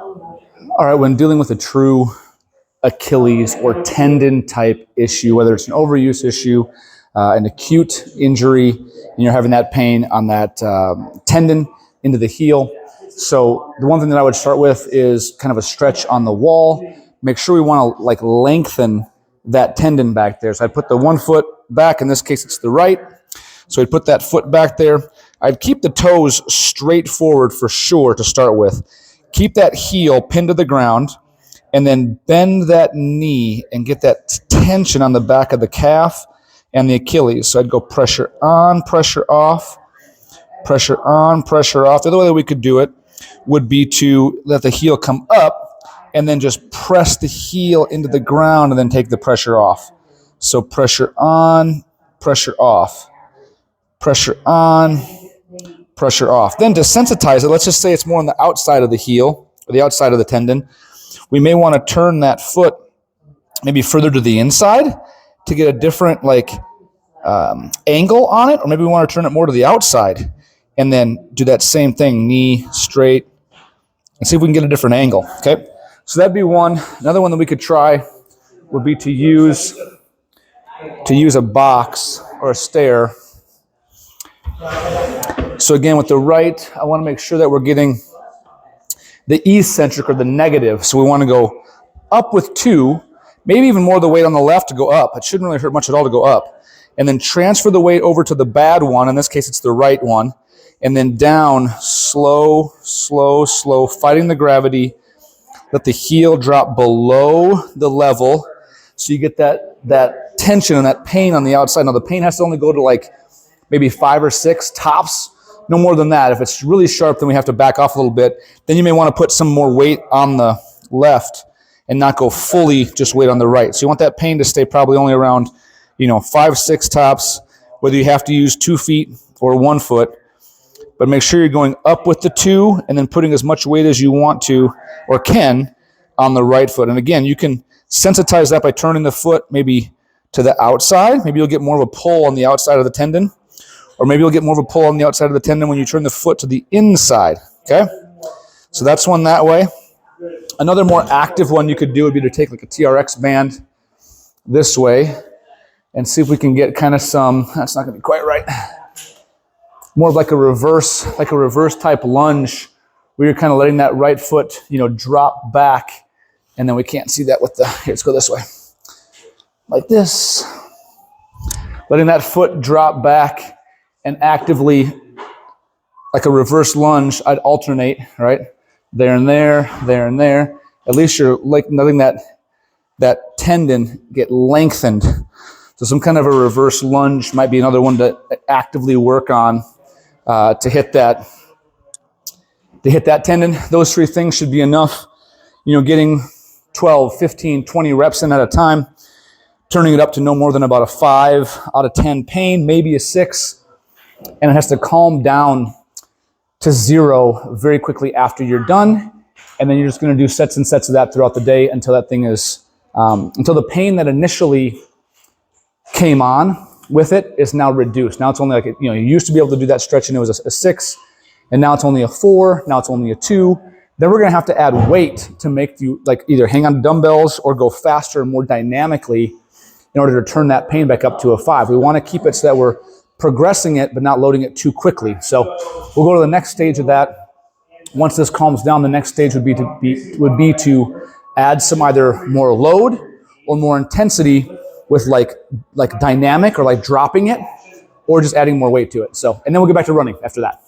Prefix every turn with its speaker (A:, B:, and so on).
A: All right, when dealing with a true Achilles or tendon type issue, whether it's an overuse issue, an acute injury, and you're having that pain on that tendon into the heel. So the one thing that I would start with is kind of a stretch on the wall. Make sure we want to like lengthen that tendon back there. So I'd put the one foot back. In this case, it's the right. So I'd put that foot back there. I'd keep the toes straight forward for sure to start with. Keep that heel pinned to the ground, and then bend that knee and get that tension on the back of the calf and the Achilles. So I'd go pressure on, pressure off, pressure on, pressure off. The other way that we could do it would be to let the heel come up and then just press the heel into the ground and then take the pressure off. So pressure on, pressure off, pressure on, pressure off. Then to sensitize it, let's just say it's more on the outside of the heel or the outside of the tendon. We may want to turn that foot maybe further to the inside to get a different angle on it, or maybe we want to turn it more to the outside and then do that same thing, knee straight, and see if we can get a different angle, okay? So that'd be one. Another one that we could try would be to use a box or a stair. So again, with the right, I want to make sure that we're getting the eccentric or the negative. So we want to go up with 2, maybe even more of the weight on the left to go up. It shouldn't really hurt much at all to go up. And then transfer the weight over to the bad one. In this case, it's the right one. And then down, slow, slow, slow, fighting the gravity. Let the heel drop below the level so you get that tension and that pain on the outside. Now, the pain has to only go to like maybe 5 or 6 tops. No more than that. If it's really sharp, then we have to back off a little bit. Then you may want to put some more weight on the left and not go fully just weight on the right. So you want that pain to stay probably only around, 5, 6 tops, whether you have to use 2 feet or 1 foot. But make sure you're going up with the 2 and then putting as much weight as you want to or can on the right foot. And again, you can sensitize that by turning the foot maybe to the outside. Maybe you'll get more of a pull on the outside of the tendon. Or maybe you'll get more of a pull on the outside of the tendon when you turn the foot to the inside, okay? So that's one that way. Another more active one you could do would be to take like a TRX band this way and see if we can get kind of some, that's not gonna be quite right, more of like a reverse type lunge where you're kind of letting that right foot, drop back, and then we can't see that with the, here, let's go this way. Like this. Letting that foot drop back and actively, like a reverse lunge, I'd alternate, right? There and there, there and there. At least you're like letting that tendon get lengthened. So some kind of a reverse lunge might be another one to actively work on to hit that tendon. Those 3 things should be enough. Getting 12, 15, 20 reps in at a time, turning it up to no more than about a 5 out of 10 pain, maybe a 6. And it has to calm down to 0 very quickly after you're done. And then you're just going to do sets and sets of that throughout the day until that thing is, until the pain that initially came on with it is now reduced. Now it's only like, you used to be able to do that stretch and it was a 6, and now it's only a 4, now it's only a 2. Then we're going to have to add weight to make you like either hang on to dumbbells or go faster and more dynamically in order to turn that pain back up to a 5. We want to keep it so that we're progressing it, but not loading it too quickly. So we'll go to the next stage of that. Once this calms down, the next stage would be to add some either more load or more intensity with like dynamic or like dropping it, or just adding more weight to it. So, and then we'll get back to running after that.